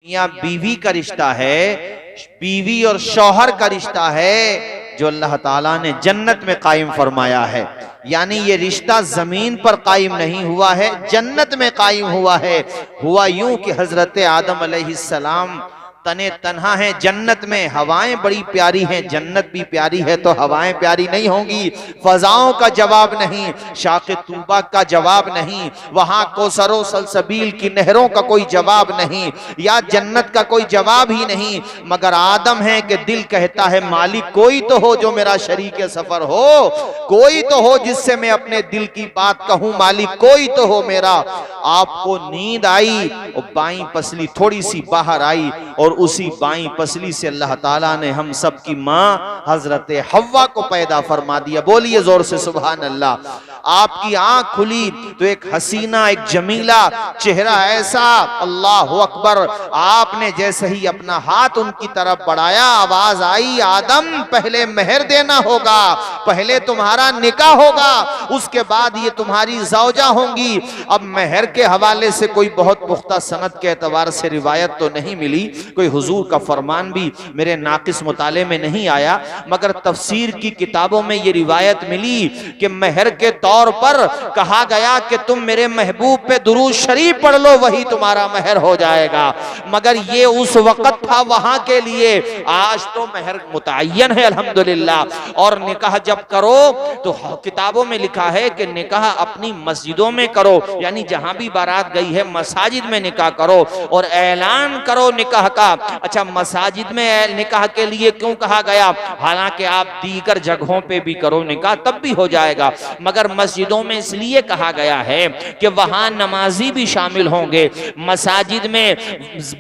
मियाँ बीवी का रिश्ता है, बीवी और शौहर का रिश्ता है जो अल्लाह ताला ने जन्नत में कायम फरमाया है। यानी ये रिश्ता जमीन पर कायम नहीं हुआ है, जन्नत में कायम हुआ है। हुआ यूं कि हजरत आदम अलैहिस्सलाम तने तन्हा है जन्नत में, हवाएं बड़ी प्यारी हैं, जन्नत भी प्यारी है तो हवाएं प्यारी नहीं होंगी। फजाओं का जवाब नहीं, शाक़े तूबा का जवाब नहीं, वहां कोसरो सलसबील की नहरों का कोई जवाब नहीं, या जन्नत का कोई जवाब ही नहीं, मगर आदम है कि दिल कहता है मालिक कोई तो हो जो मेरा शरीक सफर हो, कोई तो हो जिससे मैं अपने दिल की बात कहूं, मालिक कोई तो हो मेरा। आपको नींद आई और बाईं पसली थोड़ी सी बाहर आई और उसी बाईं पसली से अल्लाह ताला ने हम सब की माँ हजरत हव्वा को पैदा फरमा दिया। बोलिए जोर से सुभान अल्लाह। आपकी आंख खुली तो एक हसीना, एक जमीला चेहरा ऐसा, अल्लाह अकबर। आपने जैसे ही अपना हाथ उनकी तरफ बढ़ाया, आवाज आई आदम पहले मेहर देना होगा, पहले तुम्हारा निकाह होगा, उसके बाद ये तुम्हारी ज़ौजा होंगी। अब मेहर के हवाले से कोई बहुत पुख्ता सनद के एतबार से रिवायत तो नहीं मिली, कोई हुजूर का फरमान भी मेरे नाकिस मुताले में नहीं आया, मगर तफसीर की किताबों में ये रिवायत मिली कि मेहर के तौर पर कहा गया कि तुम मेरे महबूब पे दुरूद शरीफ पढ़ लो, वही तुम्हारा मेहर हो जाएगा। मगर ये उस वक्त था वहां के लिए, आज तो मेहर मुतय्यन है अल्हम्दुलिल्लाह। और निकाह जब करो तो किताबों में लिखा है कि निकाह अपनी मस्जिदों में करो, यानी जहां भी बारात गई है मसाजिद में निकाह करो और ऐलान करो निकाह का। अच्छा, मसाजिद में निकाह के लिए क्यों कहा गया? हालांकि आप दीगर जगहों पे भी करो निकाह तब भी हो जाएगा, मगर मस्जिदों में इसलिए कहा गया है कि वहां नमाजी भी शामिल होंगे। मसाजिद में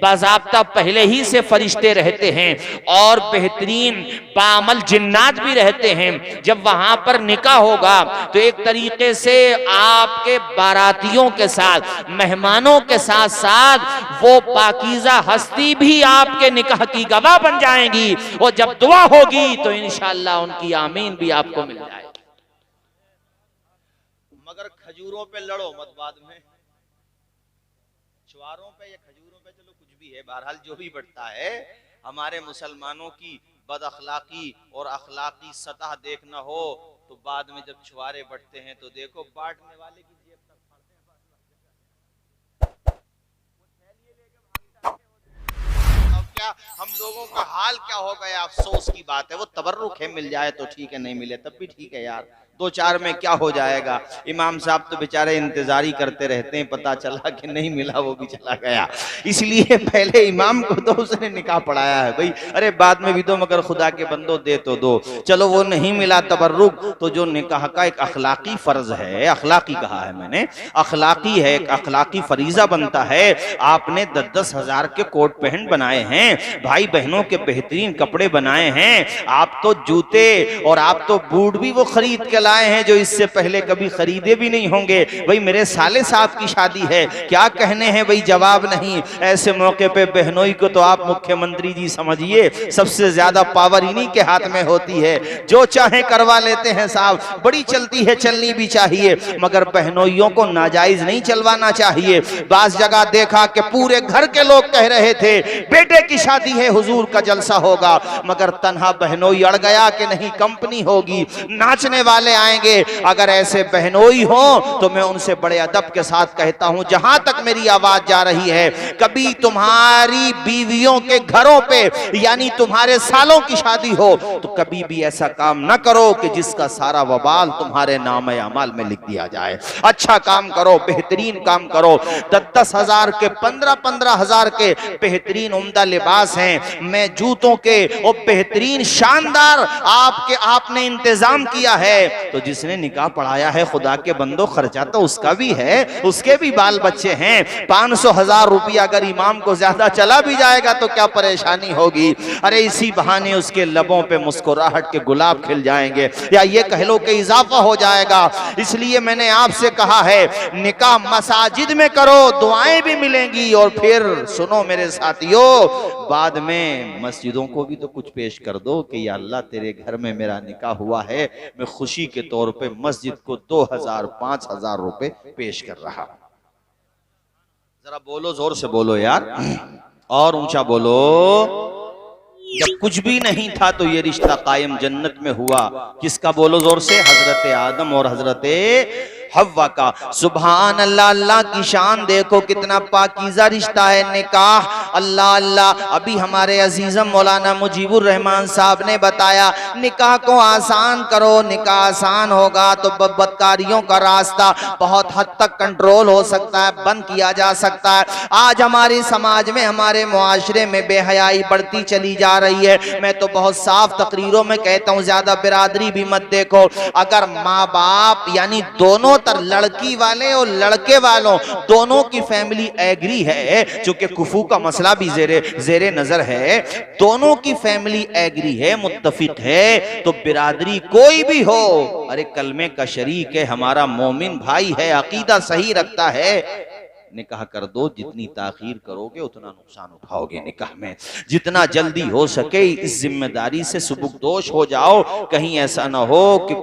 बाज़ाब्ता पहले ही से फरिश्ते रहते हैं और बेहतरीन बामल जिन्नात भी रहते हैं। जब वहां पर निकाह होगा तो एक तरीके से आपके बारातियों के साथ, मेहमानों के साथ साथ वो पाकीज़ा हस्ती भी आपके निकाह की गवाह बन जाएंगी, और जब दुआ होगी तो इंशाअल्लाह उनकी आमीन भी आपको मिल जाएगी। मगर खजूरों पे लड़ो मत बाद में, चुवारों पे या खजूरों पे चलो कुछ भी है, बहरहाल जो भी बढ़ता है। हमारे मुसलमानों की बद अखलाकी और अखलाकी सतह देखना हो तो बाद में जब छुआरे बढ़ते हैं तो देखो बांटने वाले की जेब तक फाड़ते हैं। क्या हम लोगों का हाल क्या हो गया, अफसोस की बात है। वो तबर्रुक है, मिल जाए तो ठीक है, नहीं मिले तब भी ठीक है यार, दो चार में क्या हो जाएगा। इमाम साहब तो बेचारे इंतजारी करते रहते हैं, पता चला कि नहीं मिला वो भी चला गया, इसलिए पहले इमाम को तो उसने निकाह पढ़ाया है भाई। अरे बाद में भी दो, मगर खुदा के बंदो दे तो दो। चलो वो नहीं मिला तबर्रुक, तो जो निकाह का एक अखलाकी फर्ज है, अखलाकी कहा है मैंने, अखलाकी है, एक अखलाकी फरीजा बनता है। आपने 10-10 हजार के कोट पैंट बनाए हैं, भाई बहनों के बेहतरीन कपड़े बनाए हैं, आप तो जूते और आप तो बूट भी वो खरीद के लाए हैं जो इससे पहले कभी खरीदे भी नहीं होंगे। भाई मेरे साले साहब की शादी है, क्या कहने हैं भाई, जवाब नहीं। ऐसे मौके पे बहनोई को तो आप मुख्यमंत्री जी समझिए, सबसे ज्यादा पावर इन्हीं के हाथ में होती है, जो चाहे करवा लेते हैं साहब। बड़ी चलती है, चलनी भी चाहिए, मगर बहनोइयों को नाजायज नहीं चलवाना चाहिए। बास जगह देखा कि पूरे घर के लोग कह रहे थे बेटे की शादी है, हुजूर का जलसा होगा, मगर तन्हा बहनोई अड़ गया कि नहीं कंपनी होगी, नाचने वाले आएंगे। अगर ऐसे बहनोई हो तो मैं उनसे बड़े अदब के साथ कहता हूं, जहां तक मेरी आवाज जा रही है, कभी तुम्हारी बीवियों के घरों पे यानी तुम्हारे सालों की शादी हो तो कभी भी ऐसा काम न करो कि जिसका सारा वबाल तुम्हारे नाम अमाल में लिख दिया जाए। अच्छा काम करो, बेहतरीन काम करो। 10-10 हजार के, 15-15 हजार के बेहतरीन उम्दा लिबास हैं, मैं जूतों के और बेहतरीन शानदार आपने इंतजाम किया है। तो जिसने निकाह पढ़ाया है खुदा के बंदो, खर्चा तो उसका भी है, उसके भी बाल बच्चे हैं। 500,000 रुपया अगर इमाम को ज्यादा चला भी जाएगा तो क्या परेशानी होगी। अरे इसी बहाने उसके लबों पे मुस्कुराहट के गुलाब खिल जाएंगे, या ये कह लो कि इजाफा हो जाएगा। इसलिए मैंने आपसे कहा है निकाह मसाजिद में करो, दुआएं भी मिलेंगी। और फिर सुनो मेरे साथियों, बाद में मस्जिदों को भी तो कुछ पेश कर दो कि या अल्लाह तेरे घर में मेरा निकाह हुआ है, मैं खुशी के तौर पे मस्जिद को 2,000-5,000 रुपए पेश कर रहा। जरा बोलो, जोर से बोलो यार। और ऊंचा बोलो। जब कुछ भी नहीं था तो ये रिश्ता कायम जन्नत में हुआ। किसका? बोलो जोर से। हजरत आदम और हजरत हव्वा का। सुभान अल्लाह। अल्लाह की शान देखो, कितना पाकीज़ा रिश्ता है निकाह। अल्लाह अल्लाह। अभी हमारे अजीजम मौलाना मुजीबुर रहमान साहब ने बताया, निकाह को आसान करो, निकाह आसान होगा तो बदकारियों का रास्ता बहुत हद तक कंट्रोल हो सकता है, बंद किया जा सकता है। आज हमारे समाज में, हमारे मुआशरे में बेहयाई बढ़ती चली जा रही है। मैं तो बहुत साफ तकरीरों में कहता हूँ, ज्यादा बिरादरी भी मत देखो। अगर माँ बाप यानी दोनों तर लड़की वाले और लड़के वालों दोनों की फैमिली एग्री है, चूंकि कुफू का मसला भी जेरे नजर है, दोनों की फैमिली एग्री है, मुत्तफिक है, तो बिरादरी कोई भी हो, अरे कलमे का शरीक है, हमारा मोमिन भाई है, अकीदा सही रखता है, निकाह कर दो। जितनी ताखीर करोगे उतना नुकसान उठाओगे निकाह में। जितना जल्दी हो सके इस जिम्मेदारी से सुबुकदोश हो जाओ, कहीं ऐसा ना हो कि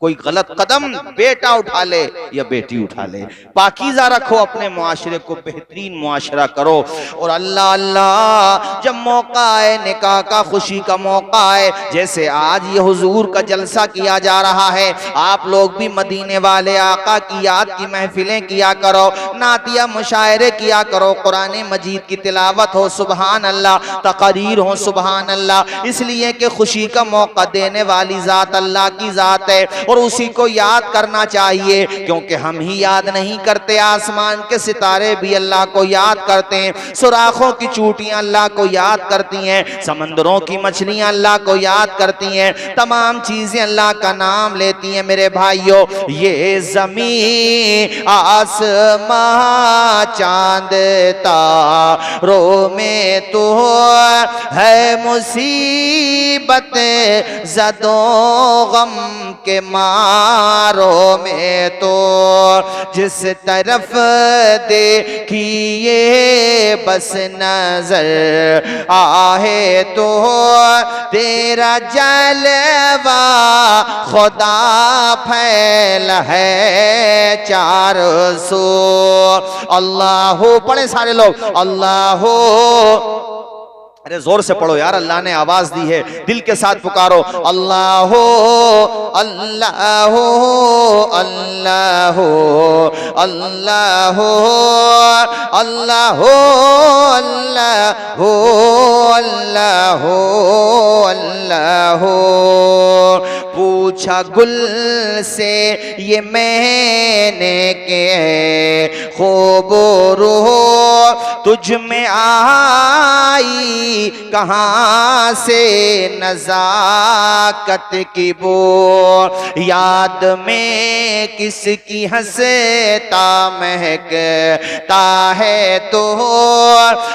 कोई गलत कदम बेटा उठा ले या बेटी उठा ले। पाकीज़ा रखो अपने मुआशरे को, बेहतरीन मुआशरा करो। और अल्लाह अल्लाह, जब मौका आए निकाह का, खुशी का मौका आए, जैसे आज ये हुजूर का जलसा किया जा रहा है, आप लोग भी मदीने वाले आका की याद की महफिलें किया करो, नातिया मुशायरे किया करो, कुरान मजीद की तिलावत हो, सुबहान अल्लाह, तकरीर हो, सुबहान अल्लाह। इसलिए कि खुशी का मौका देने वाली जात अल्लाह की जात है और उसी को याद करना चाहिए, क्योंकि हम ही याद नहीं करते, आसमान के सितारे भी अल्लाह को याद करते हैं, सुराखों की चूटियां अल्लाह को याद करती हैं, समंदरों की मछलियां अल्लाह को याद करती हैं, तमाम चीजें अल्लाह का नाम लेती हैं। मेरे भाइयों, ये जमीन आसमां चांद तारों में तो है मुसीबत ज़दों गम के मारों में तो, जिस तरफ देखिए बस नजर आहे तो तेरा जलवा खुदा फैल है चार सो। अल्लाह पढ़े सारे लोग, अल्लाह। अरे जोर से पढ़ो यार, अल्लाह ने आवाज दी है, दिल के साथ पुकारो, अल्लाह अल्लाह अल्लाह अल्लाह अल्लाह अल्लाह अल्लाह। पूछा गुल से ये मैंने के खूब रूह तुझ में आई कहाँ से नजाकत की बो, याद में किसकी हंसता महकता है तो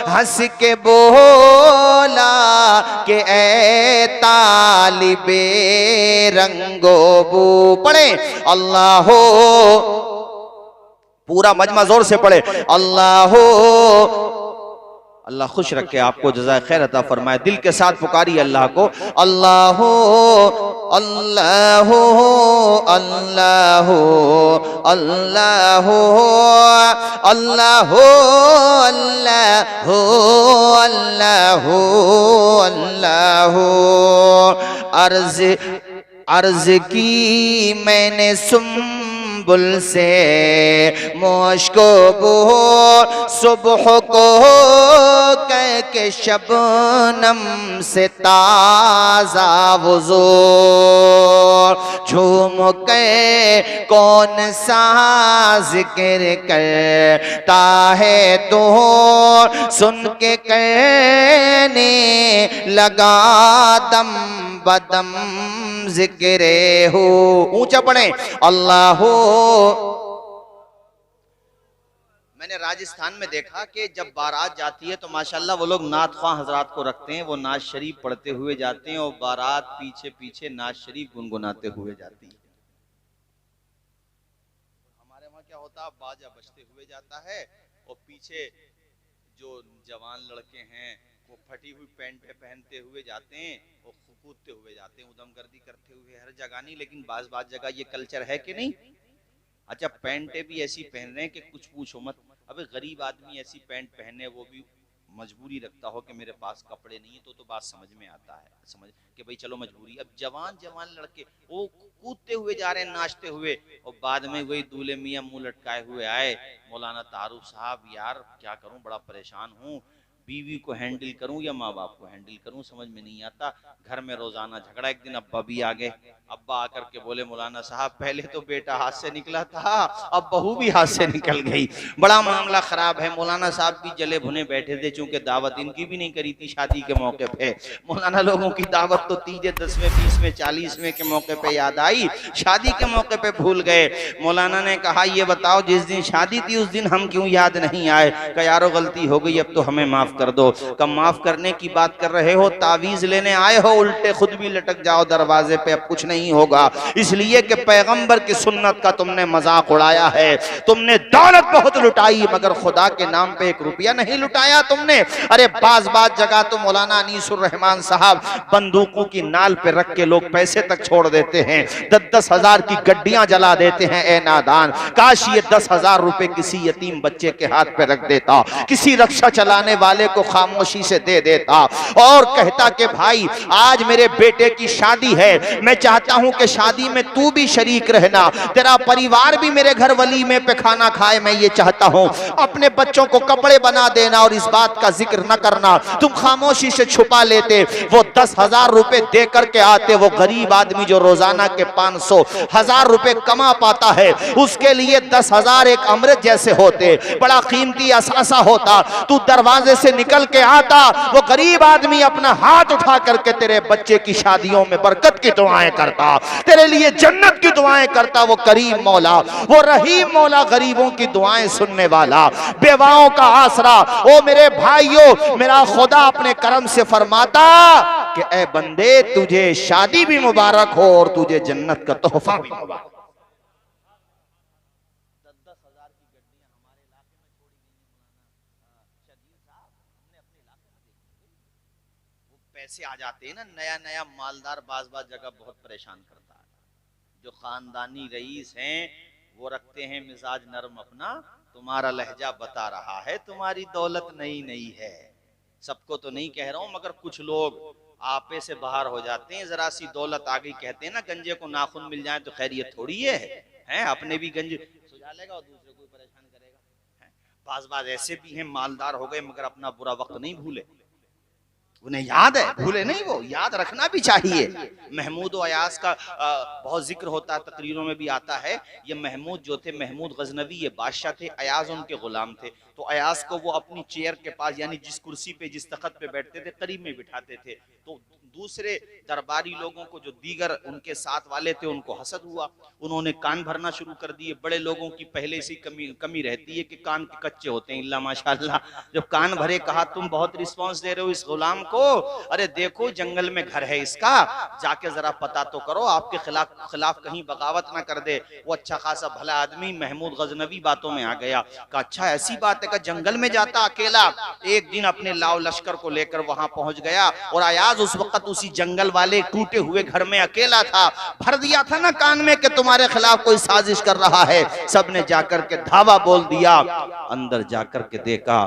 हंस के बोला कि ए तालिबे रंगो बू। पढ़े अल्लाह, पूरा मजमा जोर से पढ़े, अल्लाह। अल्लाह खुश रखे आपको, जज़ाए खैर अता फरमाए। दिल के साथ पुकारी अल्लाह को, अल्लाह अल्लाह अल्लाह अल्लाह अल्लाह अल्लाह अल्लाह अल्लाह। अर्ज की मैंने सुम्बुल से मुश्को बो, सुबह को कह के शबनम से ताजा वुज़ू, झूम के कौन सा जिक्र करता है तो सुन के कहने लगा दम बदम जिक्रे हो। ऊंचा पढ़े, अल्लाह। मैंने राजस्थान में देखा कि जब बारात जाती है तो माशाल्लाह वो लोग नात ख्वां हजरात को रखते हैं, वो नाज शरीफ पढ़ते हुए जाते हैं और बारात पीछे पीछे नाज शरीफ गुनगुनाते हुए जाती है। हमारे वहाँ क्या होता है, बाजा बजते हुए जाता है और पीछे जो जवान लड़के हैं वो फटी हुई पैंट पहनते हुए जाते हैं और कूदते हुए जाते हैं, उदमगर्दी करते हुए। हर जगह नहीं, लेकिन बाज जगह ये कल्चर है कि नहीं। अच्छा, पैंटे भी ऐसी पहन रहे हैं कि कुछ पूछो मत। अबे गरीब आदमी ऐसी पैंट पहने, वो भी मजबूरी रखता हो कि मेरे पास कपड़े नहीं है, तो बात समझ में आता है, समझ कि भाई चलो मजबूरी। अब जवान जवान लड़के वो कूदते हुए जा रहे हैं, नाचते हुए, और बाद में वही दूल्हे मियाँ मुंह लटकाए हुए आए, मौलाना तारुफ साहब यार क्या करूं, बड़ा परेशान हूं, बीवी को हैंडल करूं या माँ बाप को हैंडल करूं, समझ में नहीं आता, घर में रोजाना झगड़ा। एक दिन अब्बा भी आ गए, अब्बा आकर के बोले मौलाना साहब पहले तो बेटा हाथ से निकला था, अब बहू भी हाथ से निकल गई, बड़ा मामला खराब है। मौलाना साहब भी जले भुने बैठे थे, चूंकि दावत इनकी भी नहीं करी थी शादी के मौके पे। मौलाना लोगों की दावत तो तीजे 10वें 20वें 40वें के मौके पे याद आई, शादी के मौके पे भूल गए। मौलाना ने कहा ये बताओ जिस दिन शादी थी उस दिन हम क्यों याद नहीं आए? कहा यारो गलती हो गई, अब तो हमें माफ कर दो। कब माफ करने की बात कर रहे हो, तावीज लेने आए हो, उल्टे खुद भी लटक जाओ दरवाजे पे, अब कुछ नहीं होगा, इसलिए कि पैगंबर की सुन्नत का तुमने मजाक उड़ाया है। तुमने दौलत बहुत लुटाई मगर खुदा के नाम पे 1 रुपया नहीं लुटाया तुमने। अरे बाज जगह तो मौलाना अनीसुर रहमान साहब बंदूकों की नाल पे रख के लोग पैसे तक छोड़ देते हैं, 10-10 हजार की गड्डियां जला देते हैं। ए नादान, काश ये 10,000 रुपए किसी यतीम बच्चे के हाथ पे रख देता, किसी रक्षा चलाने वाले को खामोशी से दे देता और कहता कि भाई आज मेरे बेटे की शादी है, मैं चाहता हूं कि शादी में तू भी शरीक रहना, तेरा परिवार भी मेरे घर वलीमे पे खाना खाए, मैं ये चाहता हूं। अपने बच्चों को कपड़े बना देना और इस बात का जिक्र न करना, तुम खामोशी से छुपा लेते। वो 10,000 रुपए दे करके आते, वो गरीब आदमी जो रोजाना के 500-1000 रुपए कमा पाता है, उसके लिए 10,000 एक अमृत जैसे होते, बड़ा कीमती असासा होता। तू दरवाजे से निकल के आता, वो गरीब आदमी अपना हाथ उठा करके तेरे बच्चे की शादियों में बरकत की दुआएं करता, तेरे लिए जन्नत की दुआएं करता। वो करीम मौला, वो रहीम मौला, गरीबों की दुआएं सुनने वाला, बेवाओं का आसरा। ओ मेरे भाइयों, मेरा खुदा अपने करम से फरमाता कि ए बंदे तुझे शादी भी मुबारक हो और तुझे जन्नत का तोहफा भी मुबारक। पैसे आ जाते हैं ना, नया नया मालदार बाज जगह बहुत परेशान करता है। जो खानदानी रईस हैं वो रखते हैं मिजाज नरम अपना, तुम्हारा लहजा बता रहा है तुम्हारी दौलत नई नई है। सबको तो नहीं कह रहा हूं, मगर कुछ लोग आपे से बाहर हो जाते हैं, जरा सी दौलत आ गई, कहते हैं ना गंजे को नाखून मिल जाए तो खैरियत थोड़ी है, अपने भी गंज सुझा लेगा और दूसरे को परेशान करेगा। बाज ऐसे भी हैं मालदार हो गए मगर अपना बुरा वक्त नहीं भूले, उन्हें याद है, भूले नहीं, वो याद रखना भी चाहिए। महमूद और अयाज का बहुत जिक्र होता है, तकरीरों में भी आता है। ये महमूद जो थे, महमूद गजनवी ये बादशाह थे, अयाज उनके गुलाम थे। तो अयाज को वो अपनी चेयर के पास, यानी जिस कुर्सी पे जिस तख्त पे बैठते थे, करीब में बिठाते थे। तो दूसरे दरबारी लोगों को, जो दीगर उनके साथ वाले थे, उनको हसद हुआ, उन्होंने कान भरना शुरू कर दिए। बड़े लोगों की पहले से कमी रहती है कि कान के कच्चे होते हैं, इल्ला माशाअल्लाह। जब कान भरे, कहा तुम बहुत रिस्पॉन्स दे रहे हो इस गुलाम को, अरे देखो जंगल में घर है इसका, जाके जरा पता तो करो, आपके खिलाफ कहीं बगावत ना कर दे। वो अच्छा खासा भला आदमी महमूद गजनवी बातों में आ गया। कहा अच्छा ऐसी बात है, का जंगल में जाता अकेला। एक दिन अपने लाव लश्कर को लेकर वहां पहुंच गया और अयाज उस वक्त उसी जंगल वाले टूटे हुए घर में अकेला था। भर दिया था ना कान में कि तुम्हारे खिलाफ कोई साजिश कर रहा है। सबने जाकर के धावा बोल दिया। अंदर जाकर के देखा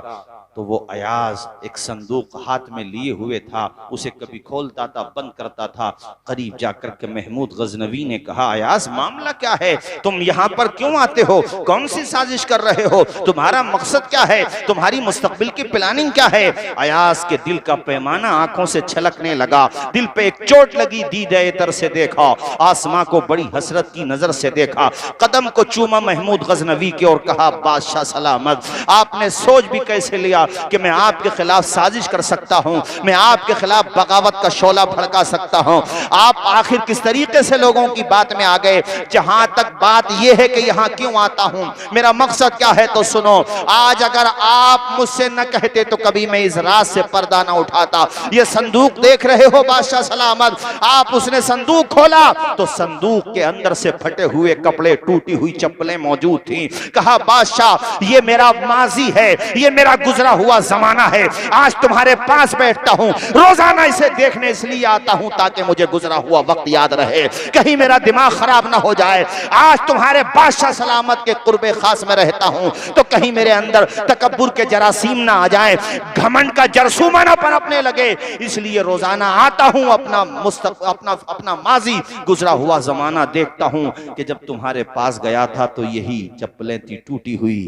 तो वो अयाज एक संदूक हाथ में लिए हुए था, उसे कभी खोलता था, बंद करता था। करीब जाकर के महमूद गजनवी ने कहा अयाज मामला क्या है, तुम यहाँ पर क्यों आते हो, कौन सी साजिश कर रहे हो, तुम्हारा मकसद क्या है, तुम्हारी मुस्तकबिल की प्लानिंग क्या है। अयाज के दिल का पैमाना आंखों से छलकने लगा, दिल पे एक चोट लगी। दीद-ए-तर से देखा, आसमां को बड़ी हसरत की नजर से देखा, कदम को चूमा महमूद गजनवी के और कहा बादशाह सलामत, आपने सोच भी कैसे लिया कि मैं आपके खिलाफ साजिश कर सकता हूं, मैं आपके खिलाफ बगावत का शोला भड़का सकता हूं। आप आखिर किस तरीके से लोगों की बात में आ गए। जहां तक बात यह है कि यहां क्यों आता हूं, मेरा मकसद क्या है, तो सुनो। आज अगर आप मुझसे न कहते तो कभी मैं इस रात से पर्दा न उठाता। ये संदूक देख रहे हो बादशाह सलामत, आप उसने संदूक खोला तो संदूक के अंदर से फटे हुए कपड़े, टूटी हुई चप्पलें मौजूद थी। कहा बादशाह ये मेरा माजी है, ये मेरा गुजरा हुआ जमाना है, आज तुम्हारे पास बैठता हूँ, रोजाना इसे देखने इसलिए आता हूँ ताकि मुझे गुजरा हुआ वक्त याद रहे, कहीं मेरा दिमाग खराब ना हो जाए। आज तुम्हारे बादशाह सलामत के कुर्बे खास में रहता हूँ तो कहीं मेरे अंदर तकब्बुर के जरासीम ना आ जाए, घमंड का जरसूमा ना पनपने लगे, इसलिए रोजाना आता हूँ, अपना माजी गुजरा हुआ जमाना देखता हूँ कि जब तुम्हारे पास गया था तो यही चप्पलें थी टूटी हुई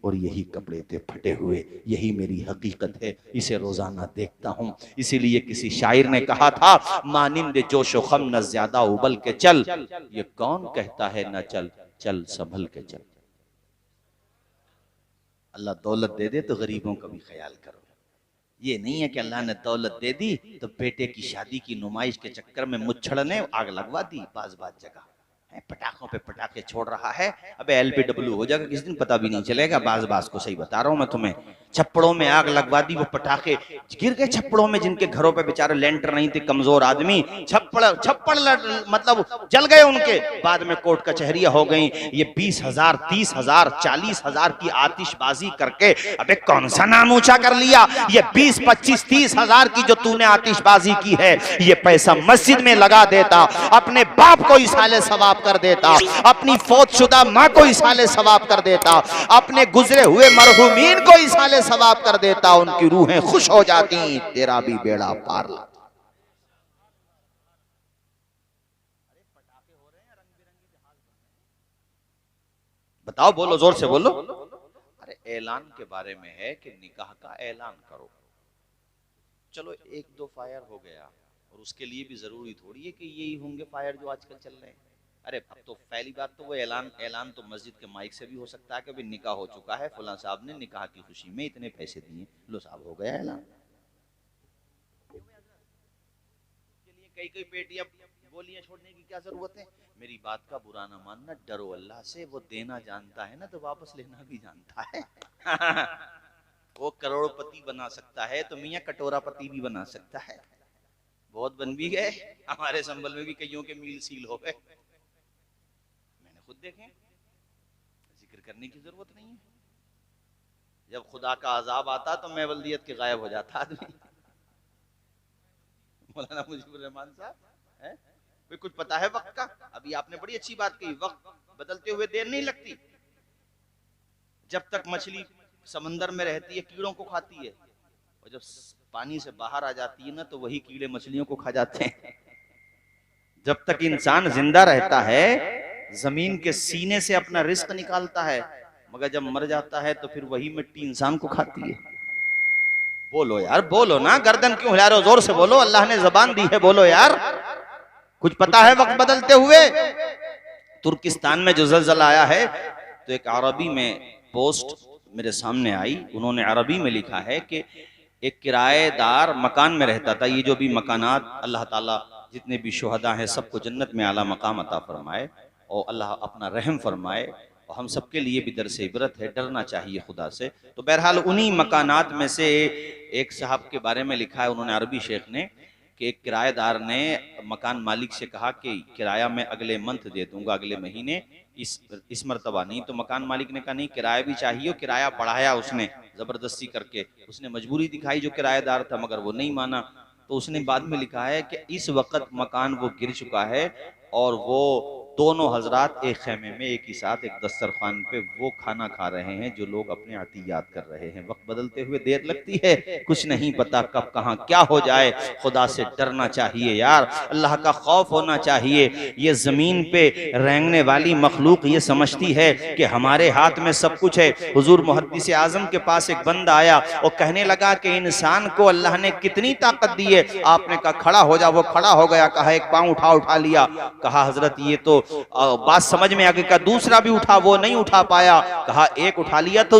और यही कपड़े थे फटे हुए, यही मेरी हकीकत है, इसे रोजाना देखता हूं। इसीलिए किसी शायर ने कहा था, मानिंद जोशो खम न ज्यादा उबल के चल, ये कौन कहता है न चल, चल संभल के चल। अल्लाह दौलत दे दे तो गरीबों का भी ख्याल करो। ये नहीं है कि अल्लाह ने दौलत दे दी तो बेटे की शादी की नुमाइश के चक्कर में मुच्छड़ ने आग लगवा दी। बाज जगह पटाखों पे पटाखे छोड़ रहा है, अबे LPW हो जाएगा किस दिन पता भी नहीं चलेगा। बाज को सही बता रहा हूं मैं तुम्हें, छप्पड़ों में आग लगवा दी, वो पटाखे गिर गए छप्पड़ों में, जिनके घरों पे बेचारे लेंटर नहीं थे, कमजोर आदमी, छप्पड़ मतलब जल गए उनके, बाद में कोर्ट कचहरियां हो गई। ये 20,000 30,000 40,000 की आतिशबाजी करके अबे कौन सा नाम ऊंचा कर लिया। ये 20 25 30,000 की जो तूने आतिशबाजी की है, ये पैसा मस्जिद में लगा देता, अपने बाप को इसाले सवाब कर देता, अपनी फौतशुदा माँ को इसाले सवाब कर देता, अपने गुजरे हुए मरहूमीन को इसाले सवाब कर देता, उनकी रूहें खुश हो जाती, तेरा भी बेड़ा पार ला। बताओ, बोलो, जोर से बोलो। अरे ऐलान के बारे में है कि निकाह का ऐलान करो, चलो 1-2 फायर हो गया, और उसके लिए भी जरूरी थोड़ी है कि यही होंगे फायर जो आजकल चल रहे हैं। अरे अब तो पहली बात तो वो ऐलान तो मस्जिद के माइक से भी हो सकता है कि भाई निकाह हो चुका है, फलां साहब ने निकाह की खुशी में इतने पैसे दिए, लो साहब हो गया ऐलान। कई पेटियां गोलियां छोड़ने की क्या जरूरत है। मेरी बात का बुरा ना मानना, डरो अल्लाह से, वो देना जानता है ना तो वापस लेना भी जानता है। वो करोड़पति बना सकता है तो मियाँ कटोरापति भी बना सकता है। बहुत बन भी गए, हमारे संभल में भी कईयों के मील सील हो गए, मैंने खुद देखे, जिक्र करने की जरूरत नहीं है। जब खुदा का अजाब आता तो मैं वल्दियत के गायब हो जाता आदमी। मौलाना मुजीबुर रहमान साहब है, कोई कुछ पता है वक्त का। अभी आपने बड़ी अच्छी बात कही, वक्त बदलते हुए देर नहीं लगती। जब तक मछली समंदर में रहती है कीड़ों को खाती है, और जब पानी से बाहर आ जाती है ना तो वही कीड़े मछलियों को खा जाते हैं। जब तक इंसान जिंदा रहता है जमीन के सीने से अपना रिस्क निकालता है, मगर जब मर जाता है तो फिर वही मिट्टी इंसान को खाती है। बोलो यार, बोलो ना, गर्दन क्यों हिला रहे हो, जोर से बोलो, अल्लाह ने जबान दी है, बोलो यार। कुछ पता है वक्त बदलते हुए। तुर्किस्तान में जो ज़लज़ला आया है तो एक अरबी में पोस्ट मेरे सामने आई, उन्होंने अरबी में लिखा है कि एक किराएदार मकान में रहता था। ये जो भी मकानात, अल्लाह ताला जितने भी शुहदा हैं सबको जन्नत में आला मकाम अता फरमाए और अल्लाह अपना रहम फरमाए, और हम सबके लिए भी दरस इबरत है, डरना चाहिए खुदा से। तो बहरहाल उन्हीं मकानात में से एक साहब के बारे में लिखा है उन्होंने, अरबी शेख ने, कि एक किराएदार ने मकान मालिक से कहा कि किराया मैं अगले मंथ दे दूंगा, अगले महीने, इस मरतबा नहीं। तो मकान मालिक ने कहा नहीं, किराया भी चाहिए। किराया बढ़ाया उसने जबरदस्ती करके, उसने मजबूरी दिखाई जो किराएदार था, मगर वो नहीं माना। तो उसने बाद में लिखा है कि इस वक्त मकान वो गिर चुका है और वो दोनों हजरात एक खेमे में एक ही साथ एक दस्तरखान पे वो खाना खा रहे हैं जो लोग अपने अतियात कर रहे हैं। वक्त बदलते हुए देर लगती है, कुछ नहीं पता कब कहाँ क्या हो जाए। खुदा से डरना चाहिए यार, अल्लाह का खौफ होना चाहिए। ये जमीन पे रेंगने वाली मखलूक ये समझती है कि हमारे हाथ में सब कुछ है। हुजूर मुहद्दिस आजम के पास एक बंदा आया और कहने लगा कि इंसान को अल्लाह ने कितनी ताकत दी है। आपने कहा खड़ा हो जा, वो खड़ा हो गया। कहा एक पाँव उठा लिया। कहा हजरत ये तो बात समझ में आ गई। कहा दूसरा भी उठा, वो नहीं उठा पाया। कहा एक उठा लिया तो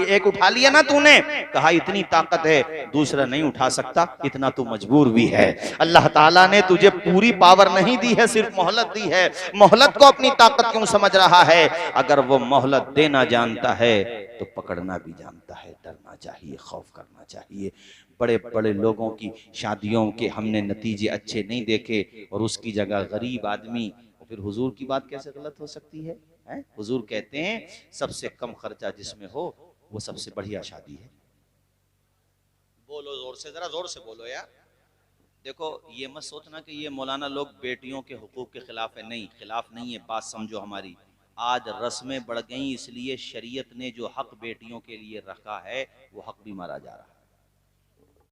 एक उठा लिया ना तूने। कहा इतनी ताकत है, दूसरा नहीं उठा सकता, इतना तू मजबूर भी है। अल्लाह ताला ने तुझे पूरी पावर नहीं दी है, सिर्फ मोहलत दी है। मोहलत को अपनी ताकत क्यों समझ रहा है? अगर वो मोहलत देना जानता है तो पकड़ना भी जानता है। डरना चाहिए, खौफ करना चाहिए। बड़े बड़े लोगों की शादियों के हमने नतीजे अच्छे नहीं देखे और उसकी जगह गरीब आदमी, फिर हुजूर की बात कैसे गलत हो सकती है? हुजूर कहते हैं सबसे कम खर्चा जिसमें हो वो सबसे बढ़िया शादी है। बोलो जोर से, जरा जोर से बोलो यार। देखो ये मत सोचना कि ये मौलाना लोग बेटियों के हुकूक के खिलाफ है, नहीं, खिलाफ नहीं है, बात समझो हमारी। आज रस्में बढ़ गई, इसलिए शरीयत ने जो हक बेटियों के लिए रखा है वो हक भी मारा जा रहा है।